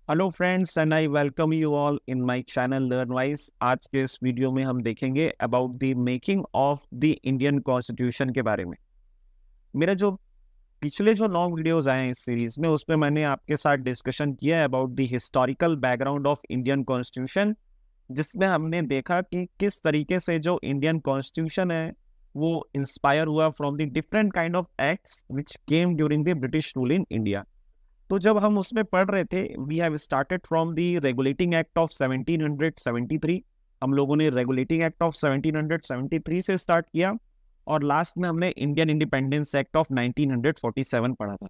Hello friends and I welcome you all in my channel Learnwise. आज के इस वीडियो में हम देखेंगे about the making of the Indian constitution के बारे में। मेरा जो पिछले जो 9 वीडियोस आए हैं इस सीरीज में, उसमें मैंने आपके साथ डिस्कशन किया है about the historical background of Indian constitution, जिसमें हमने देखा कि किस तरीके से जो इंडियन कॉन्स्टिट्यूशन है वो इंस्पायर हुआ from the different kind of acts which came during the British rule in India. तो जब हम उसमें पढ़ रहे थे, we have started from the regulating act of 1773। हम लोगों ने रेगुलेटिंग एक्ट ऑफ 1773 से स्टार्ट किया और लास्ट में हमने इंडियन इंडिपेंडेंस एक्ट ऑफ 1947 पढ़ा था।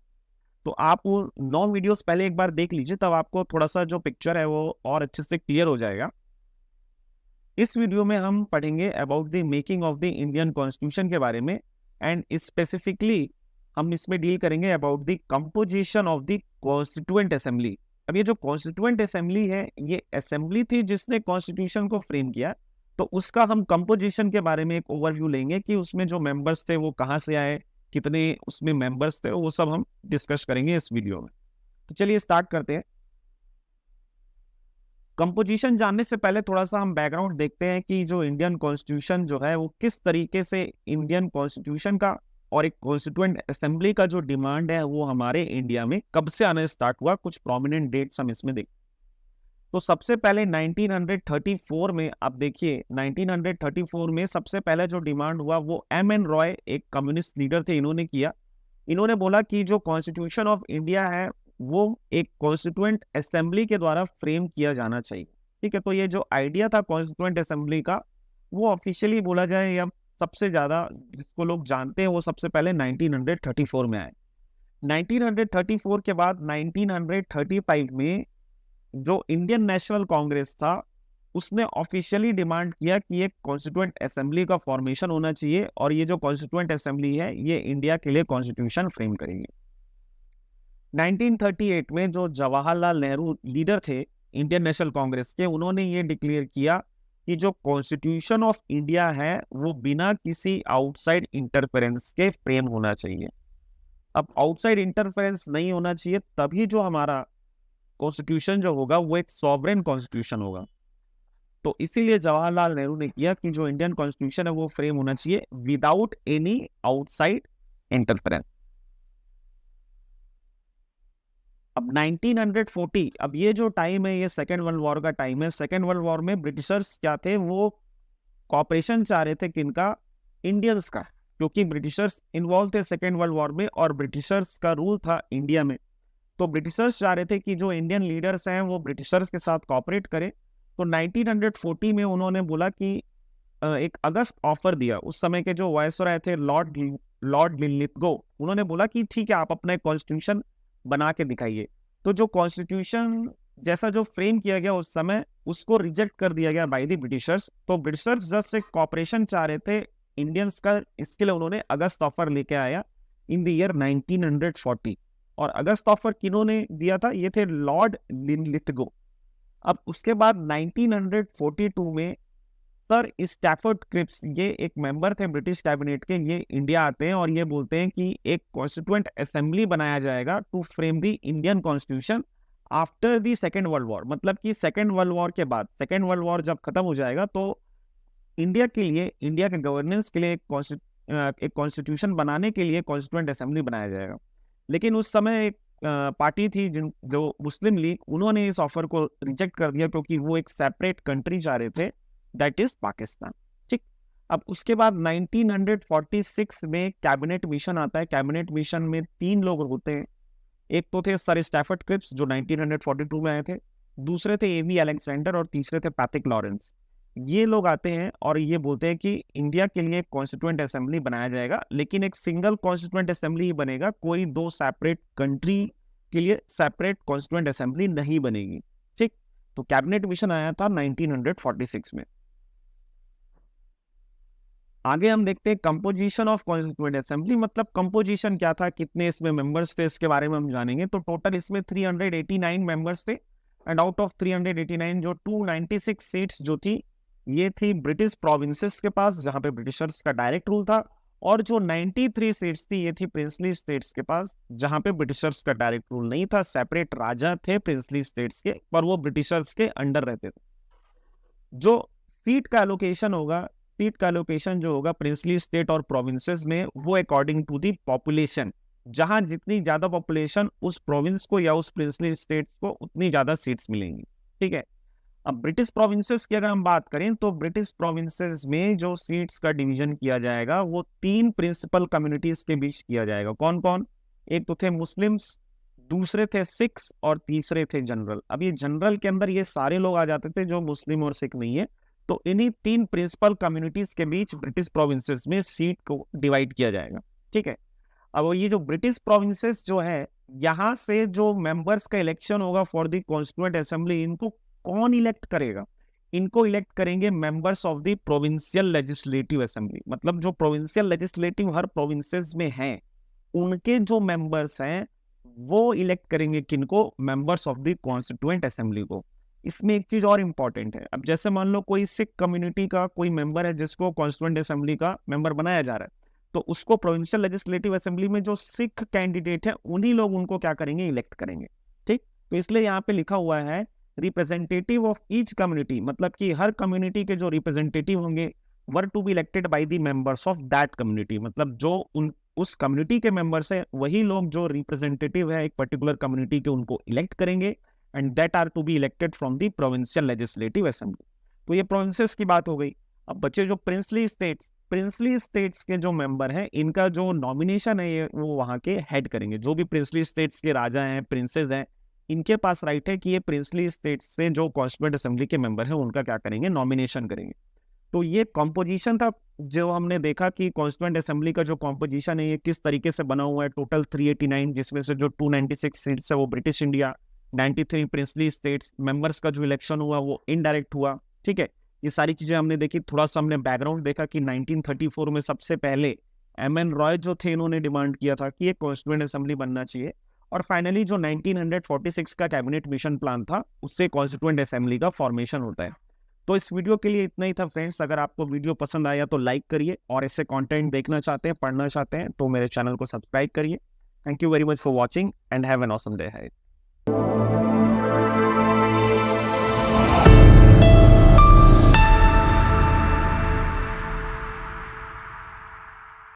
तो आप वो 9 वीडियोस पहले एक बार देख लीजिए, तब आपको थोड़ा सा जो पिक्चर है वो और अच्छे से क्लियर हो जाएगा। इस वीडियो में हम पढ़ेंगे about the making of the Indian constitution के बारे में, एंड स्पेसिफिकली हम इसमें डील करेंगे about the composition of the constituent assembly. अब ये जो कॉन्स्टिट्यूएंट असेंबली है, ये असेंबली थी जिसने कॉन्स्टिट्यूशन को फ्रेम किया। तो उसका हम कंपोजिशन के बारे में एक ओवरव्यू लेंगे कि उसमें जो मेंबर्स थे वो कहाँ से आए, कितने उसमें मेंबर्स थे, वो सब हम डिस्कस करेंगे इस वीडियो में। तो चलिए स्टार्ट करते हैं। कंपोजिशन जानने से पहले थोड़ा सा हम बैकग्राउंड देखते हैं कि जो इंडियन कॉन्स्टिट्यूशन जो है वो किस तरीके से इंडियन कॉन्स्टिट्यूशन का और एक कॉन्स्टिट्यूएंट असेंबली का जो डिमांड है वो हमारे इंडिया में कब से आना स्टार्ट हुआ। कुछ प्रोमिनेंट डेट्स हम इसमें देख। तो सबसे पहले 1934 में, आप देखिए 1934 में सबसे पहले जो डिमांड हुआ वो एम एन रॉय, एक कम्युनिस्ट लीडर थे, इन्होंने किया। इन्होंने बोला कि जो कॉन्स्टिट्यूशन ऑफ इंडिया है वो एक कॉन्स्टिट्यूएंट असेंबली के द्वारा फ्रेम किया जाना चाहिए। ठीक है, तो ये जो आइडिया था कॉन्स्टिट्यूएंट असेंबली का, वो ऑफिशियली बोला जाए या सबसे ज्यादा जिसको लोग जानते हैं वो सबसे पहले 1934 में आए। 1934 के बाद 1935 में जो इंडियन नेशनल कांग्रेस था उसने ऑफिशियली डिमांड किया कि एक कॉन्स्टिट्यूएंट असेंबली का फॉर्मेशन होना चाहिए, और ये जो कॉन्स्टिट्यूएंट असेंबली है ये इंडिया के लिए कॉन्स्टिट्यूशन फ्रेम करेंगे। 1938 में जो जवाहरलाल नेहरू लीडर थे इंडियन नेशनल कांग्रेस के, उन्होंने ये डिक्लेयर किया कि जो कॉन्स्टिट्यूशन ऑफ इंडिया है वो बिना किसी आउटसाइड इंटरफेरेंस के फ्रेम होना चाहिए। अब आउटसाइड इंटरफेरेंस नहीं होना चाहिए, तभी जो हमारा कॉन्स्टिट्यूशन जो होगा वो एक सॉवरेन कॉन्स्टिट्यूशन होगा। तो इसीलिए जवाहरलाल नेहरू ने किया कि जो इंडियन कॉन्स्टिट्यूशन है वो फ्रेम होना चाहिए विदाउट एनी आउटसाइड इंटरफेरेंस। अब 1940, अब ये जो टाइम है ये सेकेंड वर्ल्ड वॉर का टाइम है। सेकेंड वर्ल्ड वॉर में ब्रिटिशर्स क्या थे, वो कॉपरेशन चाह रहे थे किनका, इंडियंस का, क्योंकि ब्रिटिशर्स इन्वॉल्व थे सेकेंड वर्ल्ड वॉर में और ब्रिटिशर्स का रूल था इंडिया में। तो ब्रिटिशर्स चाह रहे थे कि जो इंडियन लीडर्स हैं वो ब्रिटिशर्स के साथ कॉपरेट करें। तो 1940 में उन्होंने बोला कि एक अगस्त ऑफर दिया। उस समय के जो वायसराय थे लॉर्ड लिथगो, उन्होंने बोला कि ठीक है, आप अपना एक कॉन्स्टिट्यूशन बना के दिखाइए। तो जो कॉन्स्टिट्यूशन जैसा जो फ्रेम किया गया उस समय, उसको रिजेक्ट कर दिया गया बाय द ब्रिटिशर्स। तो ब्रिटिशर्स जस्ट एक कॉपरेशन चाह रहे थे इंडियंस का, इसके लिए उन्होंने अगस्त ऑफर लेके आया इन द ईयर 1940। और अगस्त ऑफर किन्होंने दिया था, ये थे लॉर्ड लिथगो। अब उसके बाद 1942 में सर स्टैफर्ड क्रिप्स, ये एक मेंबर थे ब्रिटिश कैबिनेट के, ये इंडिया आते हैं और ये बोलते हैं कि एक कॉन्स्टिट्यूएंट असेंबली बनाया जाएगा to frame the Indian constitution after the second world war. मतलब कि सेकेंड वर्ल्ड वॉर के बाद, सेकेंड वर्ल्ड वॉर जब खत्म हो जाएगा तो इंडिया के लिए, इंडिया के गवर्नेंस के लिए एक कॉन्स्टिट्यूशन बनाने के लिए कॉन्स्टिट्यूएंट असेंबली बनाया जाएगा। लेकिन उस समय एक पार्टी थी जो मुस्लिम लीग, उन्होंने इस ऑफर को रिजेक्ट कर दिया क्योंकि वो एक सेपरेट कंट्री चाह रहे थे, दैट इज पाकिस्तान। ठीक। अब उसके बाद 1946 में कैबिनेट मिशन आता है। कैबिनेट मिशन में 3 लोग होते हैं। एक तो थे सर स्टैफर्ड क्रिप्स जो 1942 में आए थे, दूसरे थे एवी अलेक्जेंडर और तीसरे थे पैट्रिक लॉरेंस। ये लोग आते हैं और ये बोलते हैं कि इंडिया के लिए कॉन्स्टिट्यूएंट असेंबली बनाया जाएगा, लेकिन एक सिंगल कॉन्स्टिट्यूएंट असेंबली ही बनेगा, कोई 2 सेपरेट कंट्री के लिए सेपरेट कॉन्स्टिट्यूएंट असेंबली नहीं बनेगी। ठीक। तो कैबिनेट मिशन आया था 1946 में। आगे हम देखते हैं कंपोजिशन ऑफ कॉन्स्टिट्यूएंट असेंबली। मतलब कंपोजिशन क्या था, कितने इसमें मेंबर्स थे, इसके बारे में हम जानेंगे। तो टोटल इसमें 389 मेंबर्स थे, एंड आउट ऑफ 389 जो 296 सीट्स जो थी, ये थी ब्रिटिश प्रोविंसेस के पास, जहां पे ब्रिटिशर्स का डायरेक्ट रूल था, और जो 93 सीट्स थी ये थी प्रिंसली स्टेट्स के पास, जहां पे ब्रिटिशर्स का डायरेक्ट रूल नहीं था, सेपरेट राजा थे प्रिंसली स्टेट्स के, पर वो ब्रिटिशर्स के अंडर रहते थे। जो सीट का एलोकेशन होगा, सीट का एलोकेशन जो होगा प्रिंसली स्टेट और प्रोविंसेस में, वो अकॉर्डिंग टू दी पॉपुलेशन, जहां जितनी ज्यादा पॉपुलेशन उस प्रोविंस को या उस प्रिंसली स्टेट को, उतनी ज्यादा सीट्स मिलेंगी। ठीक है। अब ब्रिटिश प्रोविंसेस की अगर हम बात करें तो ब्रिटिश प्रोविंसेस में जो सीट्स का डिवीजन किया जाएगा वो 3 प्रिंसिपल कम्युनिटीज के बीच किया जाएगा। कौन कौन? एक तो थे मुस्लिम्स, दूसरे थे सिख्स और तीसरे थे जनरल। अब ये जनरल के अंदर ये सारे लोग आ जाते थे जो मुस्लिम और सिख नहीं है। तो इन्हीं 3 प्रिंसिपल कम्युनिटीज के बीच ब्रिटिश प्रोविंसेस में सीट को डिवाइड किया जाएगा। ठीक है। अब ये जो ब्रिटिश प्रोविंसेस जो है, यहाँ से जो मेंबर्स का इलेक्शन होगा फॉर द कॉन्स्टिट्यूएंट असेंबली, इनको कौन इलेक्ट करेगा? इनको इलेक्ट करेंगे members of the provincial legislative assembly. मतलब जो प्रोविंशियल लेजिस्लेटिव हर प्रोविंसेस में हैं, उनके जो मेंबर्स हैं वो इलेक्ट करेंगे किनको? Members of the constituent assembly को। इसमें एक चीज और इंपॉर्टेंट है। अब जैसे मान लो कोई सिख कम्युनिटी का कोई मेंबर है जिसको कॉन्स्टिट्यूएंट असेंबली का मेंबर बनाया जा रहा है, तो उसको प्रोविंशियल लेजिस्लेटिव असेंबली में जो सिख कैंडिडेट है उन्हीं लोग उनको क्या करेंगे? इलेक्ट करेंगे। ठीक। तो इसलिए यहाँ पे लिखा हुआ है रिप्रेजेंटेटिव ऑफ ईच कम्युनिटी, मतलब कि हर कम्युनिटी के जो रिप्रेजेंटेटिव होंगे were to be elected by the members of that community. मतलब जो उस कम्युनिटी के मेंबर्स है वही लोग जो रिप्रेजेंटेटिव है एक पर्टिकुलर कम्युनिटी के, उनको इलेक्ट करेंगे, and that are to be elected from the provincial legislative assembly. तो ये प्रोविंसेस की बात हो गई। अब बच्चे जो प्रिंसली स्टेट्स, प्रिंसली स्टेट्स के जो मेंबर हैं, इनका जो नॉमिनेशन है ये वो वहां के हेड करेंगे। जो भी प्रिंसली स्टेट्स के राजा हैं, प्रिंसेस हैं, इनके पास राइट है कि ये प्रिंसली स्टेट्स से जो कॉन्स्टिट्यूएंट असेंबली के मेंबर हैं उनका क्या करेंगे? नॉमिनेशन करेंगे। तो ये कॉम्पोजिशन था जो हमने देखा कि कॉन्स्टिट्यूएंट असेंबली का जो कॉम्पोजिशन है ये किस तरीके से बना हुआ है। टोटल 389, जिसमें से जो 296 सीट्स है वो British India, 93 princely states. Members का जो इलेक्शन हुआ वो इनडायरेक्ट हुआ। ठीक है। ये सारी चीजें हमने देखी। थोड़ा सा हमने बैकग्राउंड देखा कि 1934 में सबसे पहले एमएन रॉय जो थे, इन्होंने डिमांड किया था कि एक कॉन्स्टिट्यूएंट असेंबली बनना चाहिए। और फाइनली जो 1946 का कैबिनेट मिशन प्लान था, उससे कॉन्स्टिट्यूएंट असेंबली का फॉर्मेशन होता है। तो इस वीडियो के लिए इतना ही था फ्रेंड्स। अगर आपको वीडियो पसंद आया तो लाइक करिए, और ऐसे कंटेंट देखना चाहते हैं, पढ़ना चाहते हैं तो मेरे चैनल को सब्सक्राइब करिए। Thank you very much for watching and have an awesome day.